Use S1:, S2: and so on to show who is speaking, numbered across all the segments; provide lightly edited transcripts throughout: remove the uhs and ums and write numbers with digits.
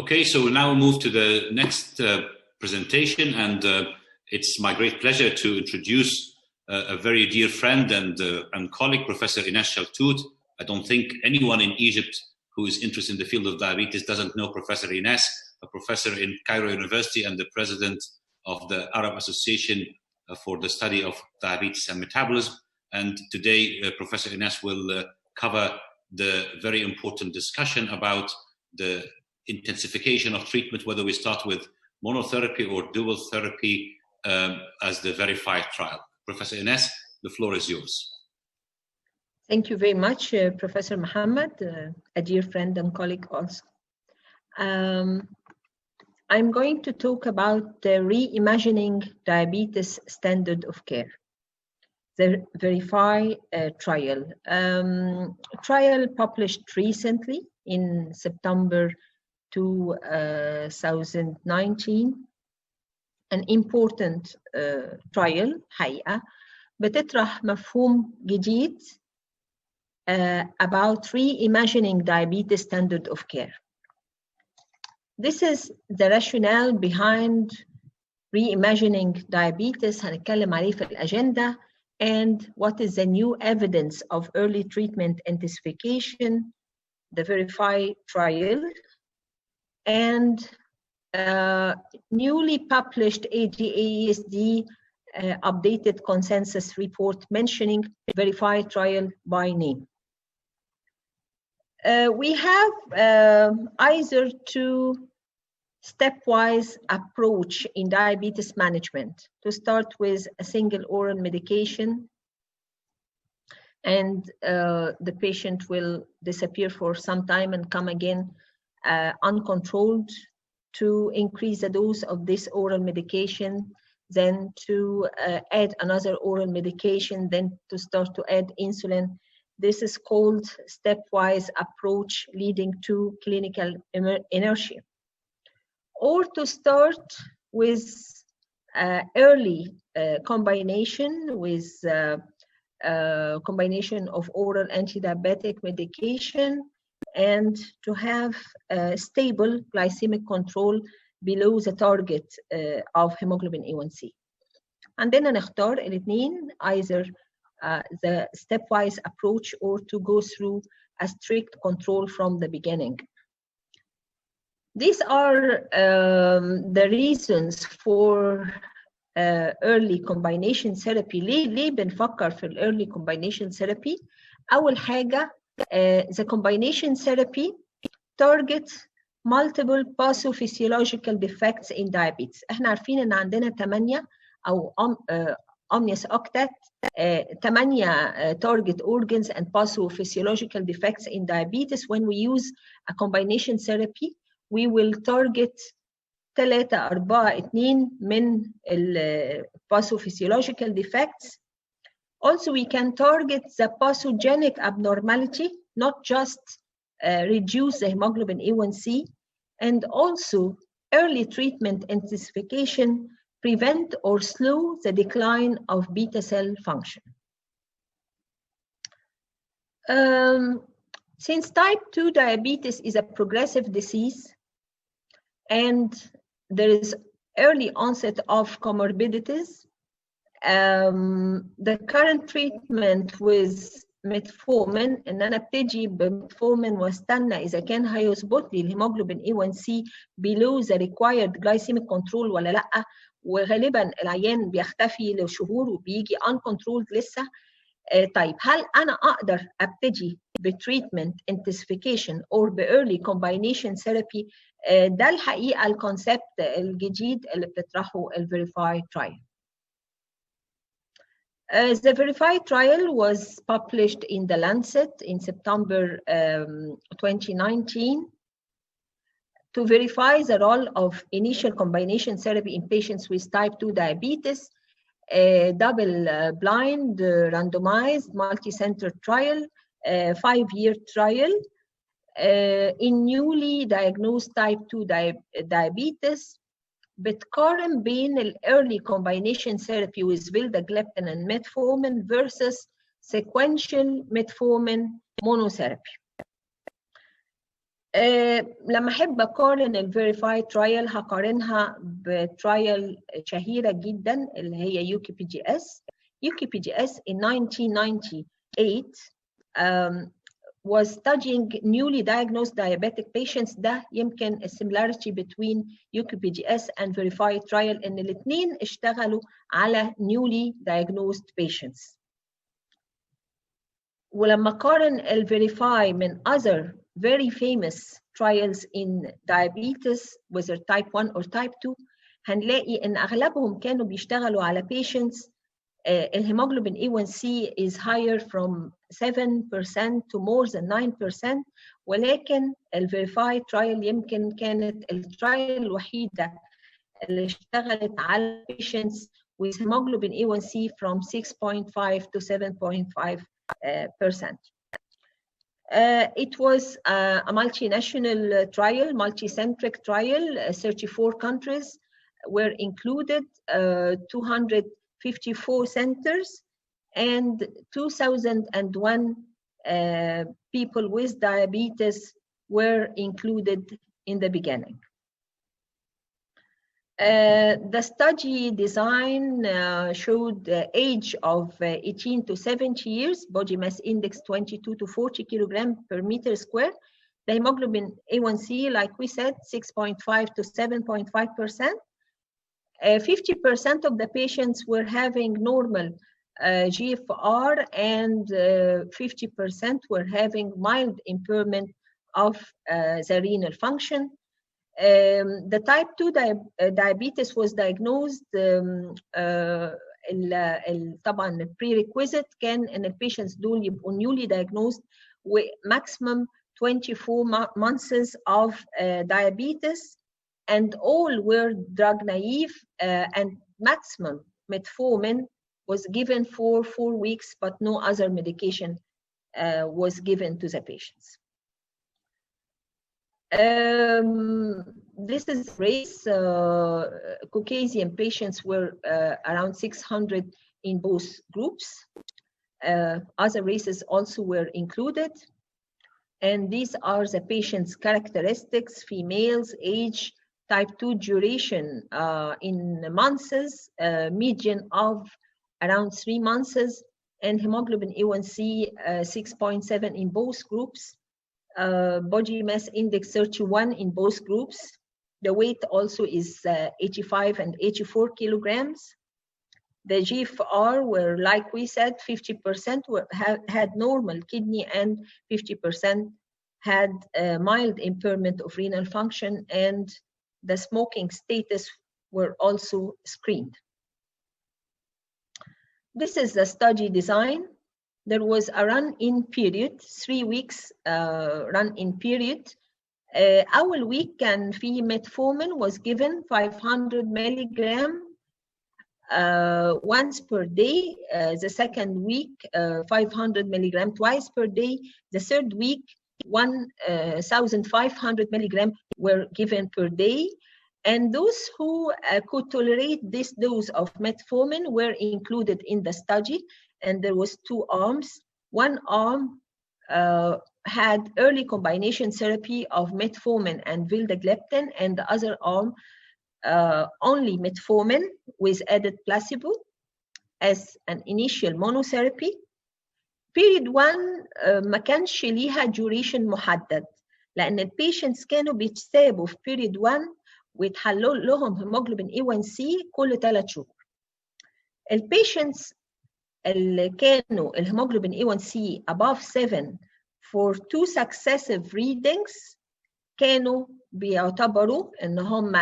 S1: Okay, so we'll now move to the next presentation, and it's my great pleasure to introduce a very dear friend and colleague, Professor Inass Shaltout. I don't think anyone in Egypt who is interested in the field of diabetes doesn't know Professor Inass, a professor in Cairo University and the president of the Arab Association for the Study of Diabetes and Metabolism. And today, Professor Inass will cover the very important discussion about the intensification of treatment, whether we start with monotherapy or dual therapy as the verified trial. Professor Inass, the floor is yours.
S2: Thank you very much, Professor Muhammad, a dear friend and colleague also. I'm going to talk about the reimagining diabetes standard of care, the Verify trial. Trial published recently in September 2019, an important trial حقيقة بتطرح مفهوم جديد about reimagining diabetes standard of care. This is the rationale behind reimagining diabetes هنتكلم عليه في الأجندة, and what is the new evidence of early treatment intensification, the Verify trial, and newly published AASD updated consensus report mentioning Verify trial by name. We have either two stepwise approach in diabetes management. To start with a single oral medication, and the patient will disappear for some time and come again uncontrolled, to increase the dose of this oral medication, then to add another oral medication, then to start to add insulin. This is called stepwise approach, leading to clinical inertia. Or to start with early combination with combination of oral anti-diabetic medication, and to have stable glycemic control below the target of hemoglobin A1C. عندنا نختار الاثنين, either the stepwise approach or to go through a strict control from the beginning. These are the reasons for early combination therapy. ليه بنفكر في early combination therapy؟ أول حاجة the combination therapy targets multiple pathophysiological defects in diabetes. احنا عارفين ان عندنا 8 او omnius octet 8 target organs and pathophysiological defects in diabetes. When we use a combination therapy, we will target 3 4 2 من ال pathophysiological defects. Also, we can target the pathogenic abnormality, not just reduce the hemoglobin A1C, and also early treatment intensification prevent or slow the decline of beta cell function. Since type 2 diabetes is a progressive disease and there is early onset of comorbidities, the current treatment with metformin, ان انا ابتدي بمتفورمين واستنى اذا كان هيظبط لي الهيموجلوبين A1C below the required glycemic control ولا لا، وغالبا العيان بيختفي لشهور وبيجي uncontrolled لسه. طيب هل انا اقدر ابتدي بتريتمنت intensification or بايرلي combination therapy؟ ده الحقيقه الكونسبت الجديد اللي بتطرحه الفيريفاي trial. The Verify trial was published in The Lancet in September 2019 to verify the role of initial combination therapy in patients with type 2 diabetes, a double-blind, randomized, multi-center trial, 5-year trial in newly diagnosed type 2 diabetes. بتقارن بين ال early combination therapy with vildagliptin and metformin versus sequential metformin monotherapy. لما احب اقارن الفيريفاي ترايل هقارنها بترايل شهيره جدا اللي هي UKPGS. UKPGS in 1998 was studying newly diagnosed diabetic patients. ده يمكن similarity between UKPGS and verify trial ان الاثنين اشتغلوا على newly diagnosed patients. ولما قارن الفيريفاي من other very famous trials in diabetes whether type 1 or type 2 هنلاقي ان اغلبهم كانوا بيشتغلوا على patients الهيموجلوبين A1C is higher from 7% to more than 9%. ولكن الفيريفاي ترايل يمكن كانت الترايل الوحيده اللي اشتغلت على patients with hemoglobin A1C from 6.5 to 7.5%. It was a multinational trial, multi-centric trial. 34 countries were included, 254 centers, and 2,001 people with diabetes were included in the beginning. The study design showed the age of 18 to 70 years, body mass index 22 to 40 kilograms per meter square. The hemoglobin A1C, like we said, 6.5 to 7.5%. 50% of the patients were having normal GFR and 50% were having mild impairment of the renal function. The type 2 diabetes was diagnosed طبعا prerequisite كان ان البيشنتس دول يبقوا newly diagnosed with maximum 24 months of diabetes, and all were drug naive, and maximum metformin was given for 4 weeks, but no other medication was given to the patients. This is race. Caucasian patients were around 600 in both groups. Other races also were included. And these are the patients' characteristics: females, age, type 2 duration in months, median of around 3 months, and hemoglobin A1C 6.7 in both groups. Body mass index 31 in both groups. The weight also is 85 and 84 kilograms. The GFR were, like we said, 50% had normal kidney and 50% had mild impairment of renal function, and the smoking status were also screened. This is the study design. There was a run-in period, 3 weeks run-in period. أول week كان في metformin was given 500 milligram once per day. The second week 500 milligram twice per day. The third week 1,500 milligram were given per day. And those who could tolerate this dose of metformin were included in the study. And there was 2 arms. One arm had early combination therapy of metformin and vildagliptin, and the other arm only metformin with added placebo as an initial monotherapy. Period 1 ما كانش ليها duration محدد، لأن البيشنتس كانوا بيتسابوا في period 1 ويتحلل لهم hemoglobin A1C كل 3 شهور. البيشنتس اللي كانوا الهيموجلوبين A1C above 7 for 2 successive readings كانوا بيعتبروا ان هم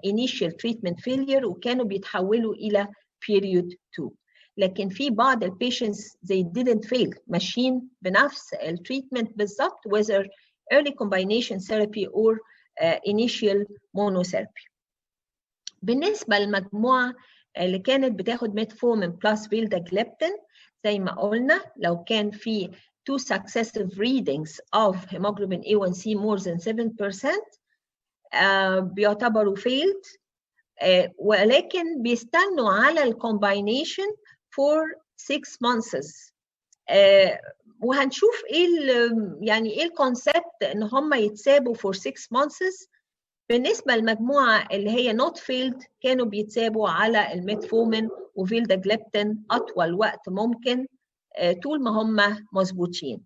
S2: initial treatment failure وكانوا بيتحولوا الى period 2. لكن في بعض البيشنتس they didn't fail، ماشيين بنفس التريتمنت بالظبط whether early combination therapy or initial monotherapy. بالنسبة للمجموعة اللي كانت بتاخد metformin plus vildagliptin زي ما قلنا لو كان في 2 successive readings of hemoglobin A1C more than 7% بيعتبروا failed، ولكن بيستنوا على الcombination for 6 months وهنشوف يعني ايه الكونسبت ان هم يتسابوا for 6 months. بالنسبه للمجموعه اللي هي not failed كانوا بيتسابوا على الميتفورمين وفيلداجليبتين اطول وقت ممكن طول ما هم مظبوطين.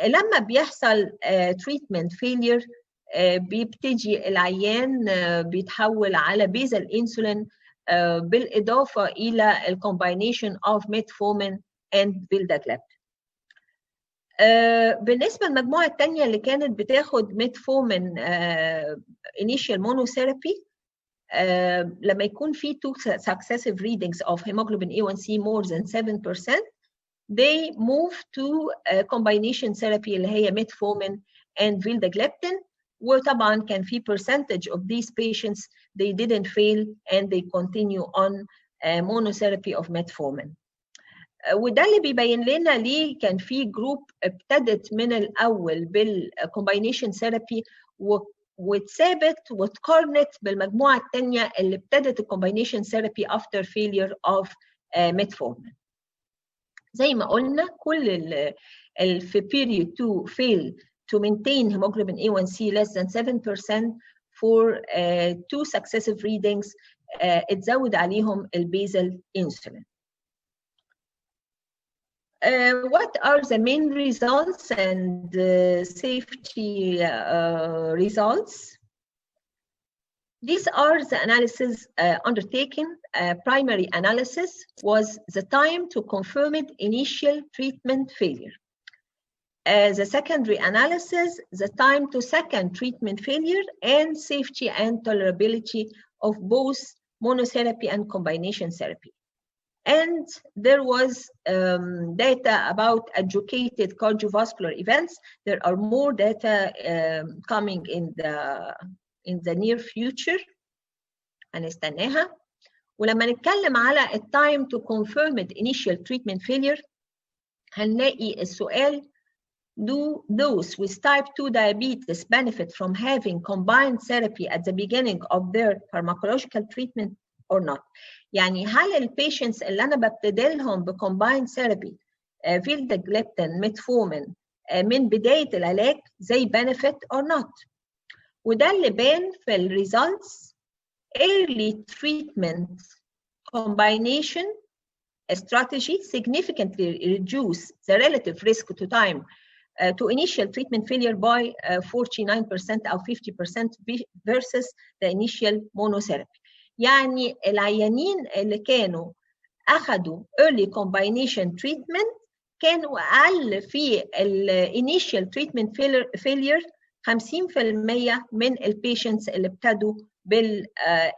S2: لما بيحصل treatment failure بيبتدي العيان بيتحول على بيزل انسولين بالاضافه الى الكومباينيشن اوف ميتفورمين اند فيلداجليبتين. بالنسبه للمجموعه الثانيه اللي كانت بتاخد ميتفورمين initial monotherapy لما يكون في 2 successive readings of hemoglobin A1C more than 7%, they move to combination therapy اللي هي metformin and vildagliptin. وطبعا كان في percentage of these patients they didn't fail and they continue on monotherapy of metformin. وده اللي بيبين لنا ليه كان في جروب ابتدت من الاول بالcombination therapy واتثابت واتقارنت بالمجموعه الثانيه اللي ابتدت الcombination therapy after failure of metformin. زي ما قلنا كل في period 2 fail to maintain hemoglobin A1C less than 7% for 2 successive readings اتزود عليهم البيزل insulin. What are the main results and safety results? These are the analysis undertaken. Primary analysis was the time to confirmed initial treatment failure. The secondary analysis, the time to second treatment failure, and safety and tolerability of both monotherapy and combination therapy. And there was data about adjudicated cardiovascular events. There are more data coming in the near future. هنستناها. ولما نتكلم على time to confirmed initial treatment failure هنلاقي السؤال: Do those with type 2 diabetes benefit from having combined therapy at the beginning of their pharmacological treatment or not؟ يعني هل البيشنتس اللي انا ببتدي لهم بcombined therapy فيلداجليبتين ميتفورمين من بدايه العلاج زي benefit or not؟ وده اللي بان في الريزلتس. early treatment combination strategy significantly reduce the relative risk to time to initial treatment failure by 49% أو 50% versus the initial monotherapy. يعني العيانين اللي كانوا أخدوا early combination treatment كانوا أقل في initial treatment failure 50% من البيشنتس اللي ابتدوا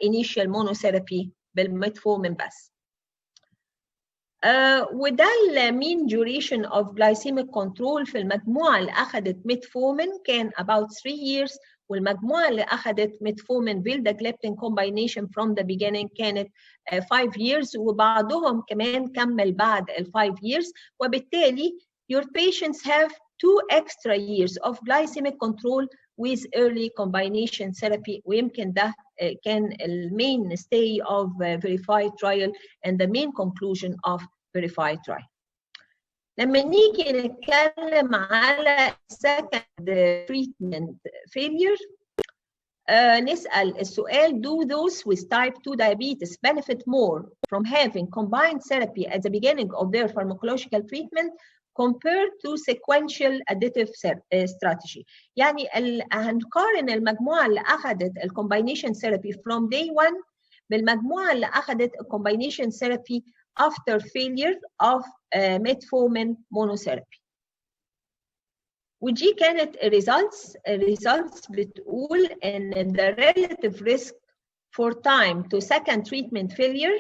S2: initial monotherapy بالميتفورمين بس. وده المين duration of glycemic control في المجموعة اللي أخدت ميتفورمين كان about 3 years، والمجموعة اللي أخدت ميتفورمين فيلداجليبتين combination from the beginning كانت 5 years، وبعضهم كمان كمل بعد 5 years، وبالتالي your patients have 2 extra years of glycemic control with early combination therapy. ويمكن ده كان main stay of verified trial and the main conclusion of verified trial. لما نيجي نتكلم على second treatment failure نسأل السؤال: Do those with type 2 diabetes benefit more from having combined therapy at the beginning of their pharmacological treatment compared to sequential additive strategy؟ يعني هنقارن المجموعة اللي أخذت combination therapy from day 1 بالمجموعة اللي أخذت combination therapy after failure of metformin monotherapy. ودي كانت results بتقول إن the relative risk for time to second treatment failure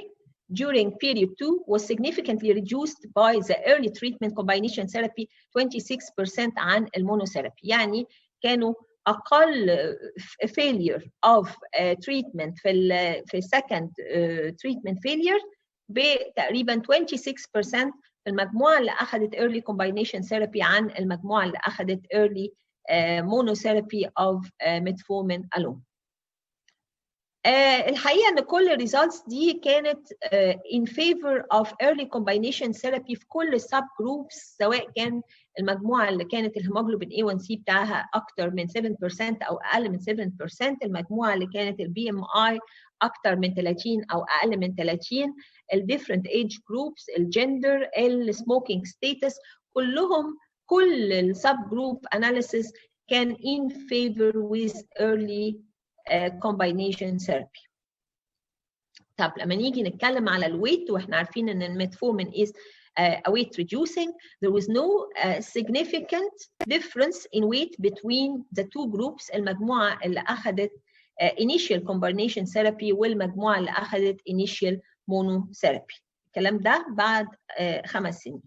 S2: during period 2 was significantly reduced by the early treatment combination therapy 26% عن المونوثيرابي. يعني كانوا أقل failure of treatment في second treatment failure بتقريبا 26% في المجموعة اللي أخذت early combination therapy عن المجموعة اللي أخذت early monotherapy of metformin alone. الحقيقه ان كل الريزلتس دي كانت in favor of early combination therapy في كل السب جروبس، سواء كان المجموعه اللي كانت الهيموجلوبين A1C بتاعها اكتر من 7% او اقل من 7%، المجموعه اللي كانت البي ام اي اكتر من 30 او اقل من 30، الديفرنت ايج جروبس، الجندر، السموكينج ستاتس، كل السب جروب اناليسيس كان in favor with early combination therapy. طب لما نيجي نتكلم على الويت، واحنا عارفين ان الميتفورمين is a weight reducing, there was no significant difference in weight between the two groups، المجموعة اللي أخذت initial combination therapy والمجموعة اللي أخذت initial monotherapy. الكلام ده بعد 5 سنين.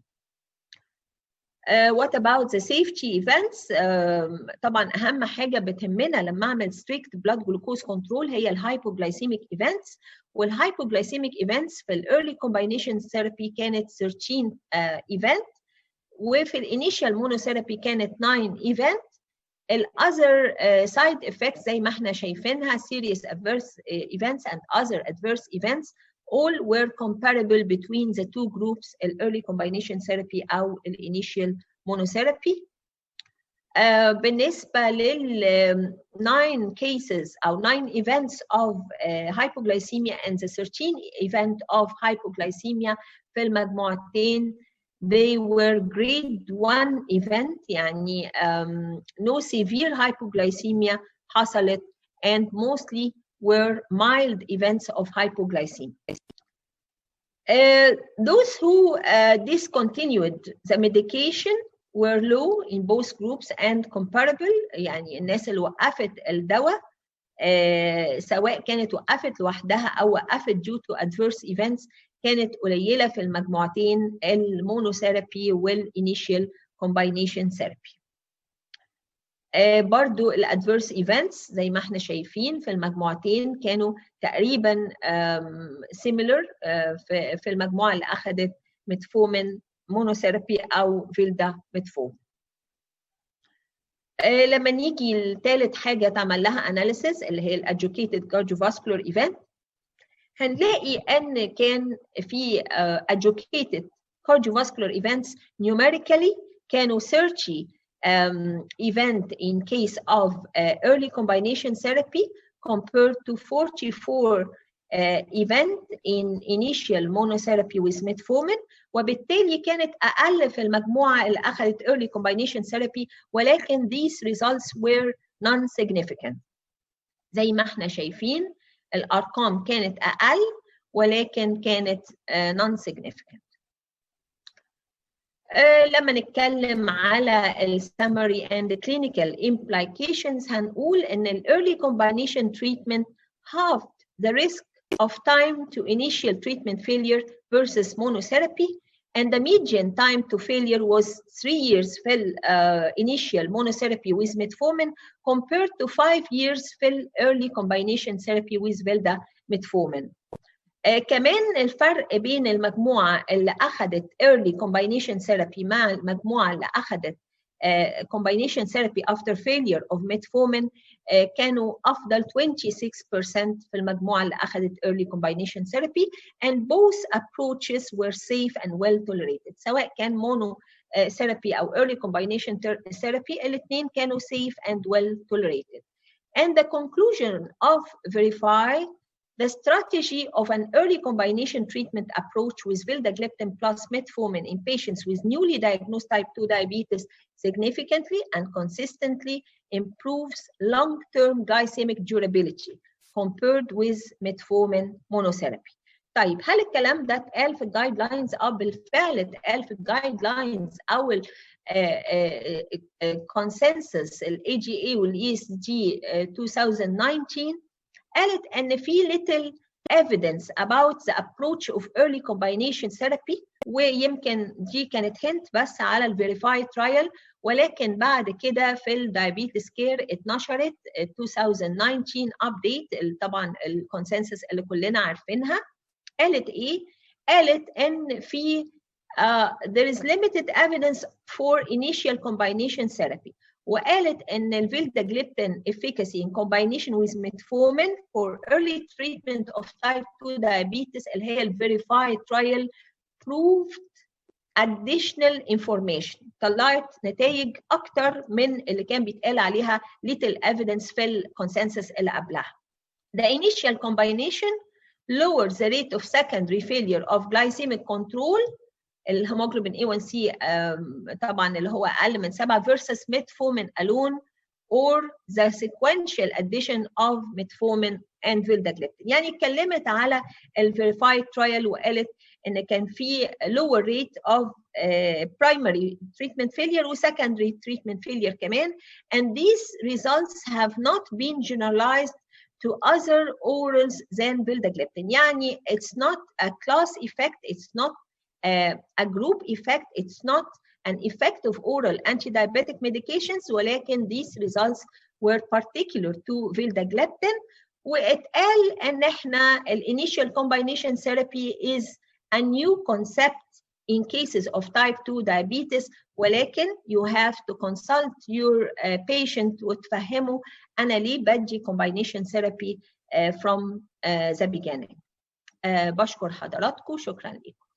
S2: What about the safety events؟ طبعا أهم حاجة بتهمنا لما أعمل strict blood glucose control هي الهايبوغلايسيميك events، والهايبوغلايسيميك events في early combination therapy كانت 13 event، وفي الانيشال monotherapy كانت 9 event. other side effects زي ما احنا شايفينها serious adverse events and other adverse events all were comparable between the two groups early combination therapy أو initial monotherapy. بالنسبة لل 9 cases أو 9 events of hypoglycemia and the 13 event of hypoglycemia في المجموعتين they were grade 1 event، يعني no severe hypoglycemia حصلت and mostly were mild events of hypoglycemia. Those who discontinued the medication were low in both groups and comparable، يعني الناس اللي وقفت الدواء سواء كانت وقفت لوحدها أو وقفت due to adverse events كانت قليلة في المجموعتين المونوثيرابي والinitial combination therapy. برضو الادفيرس ايفنتس زي ما احنا شايفين في المجموعتين كانوا تقريبا سيميلر في المجموعه اللي اخذت ميتفورمين مونوثيرابي او فيلدا ميتفورمين. لما نيجي لثالث حاجه تعمل لها اناليسيس اللي هي الادجوكيتد كارديوفاسكولار ايفنت، هنلاقي ان كان في adjudicated cardiovascular events numerically كانوا 30 event in case of early combination therapy compared to 44 event in initial monotherapy with metformin، وبالتالي كانت أقل في المجموعة اللي أخذت early combination therapy، ولكن these results were non-significant. زي ما احنا شايفين الأرقام كانت أقل ولكن كانت non-significant. لما نتكلم على السمري and clinical implications هنقول ان ال early combination treatment halved the risk of time to initial treatment failure versus monotherapy, and the median time to failure was 3 years في ال initial monotherapy with metformin compared to 5 years في ال early combination therapy with velda metformin. كمان الفرق بين المجموعة اللي أخذت early combination therapy مع المجموعة اللي أخذت combination therapy after failure of metformin كانوا أفضل 26% في المجموعة اللي أخذت early combination therapy, and both approaches were safe and well tolerated. سواء كان mono therapy أو early combination therapy الاثنين كانوا safe and well tolerated. And the conclusion of Verify, the strategy of an early combination treatment approach with vildagliptin plus metformin in patients with newly diagnosed type 2 diabetes significantly and consistently improves long-term glycemic durability compared with metformin monotherapy. طيب هل الكلام ده اتقال في الجايد لاينز؟ بالفعل اتقال في الجايد لاينز او الكونسنسس الاي جي اي والاي اس دي 2019 قالت ان في little evidence about the approach of early combination therapy، ويمكن دي كانت هنت بس على الفيريفاي ترايل، ولكن بعد كده في الدايابيتس كير اتنشرت 2019 update طبعا الكونسنسس اللي كلنا عارفينها. قالت ايه؟ قالت ان في there is limited evidence for initial combination therapy وقالت ان الفيلداجليبتين efficacy in combination with metformin for early treatment of type 2 diabetes اللي هي الفيريفايد ترايل proved additional information، طلعت نتائج اكتر من اللي كان بيتقال عليها little evidence في الكونسنسس اللي قبلها. The initial combination lowers the rate of secondary failure of glycemic control الهيموجلوبين A1C طبعا اللي هو اقل من 7 versus metformin alone or the sequential addition of metformin and vildagliptin. يعني اتكلمت على الفيريفايد ترايل وقالت ان كان في lower rate of primary treatment failure و secondary treatment failure كمان, and these results have not been generalized to other orals than vildagliptin. يعني it's not a class effect, it's not a group effect, it's not an effect of oral anti-diabetic medications, ولكن these results were particular to vildagliptin. واتقال ان احنا initial combination therapy is a new concept in cases of type 2 diabetes, ولكن you have to consult your patient وتفهمه انا ليه بدي combination therapy from the beginning. بشكر حضراتكم، شكرا لكم.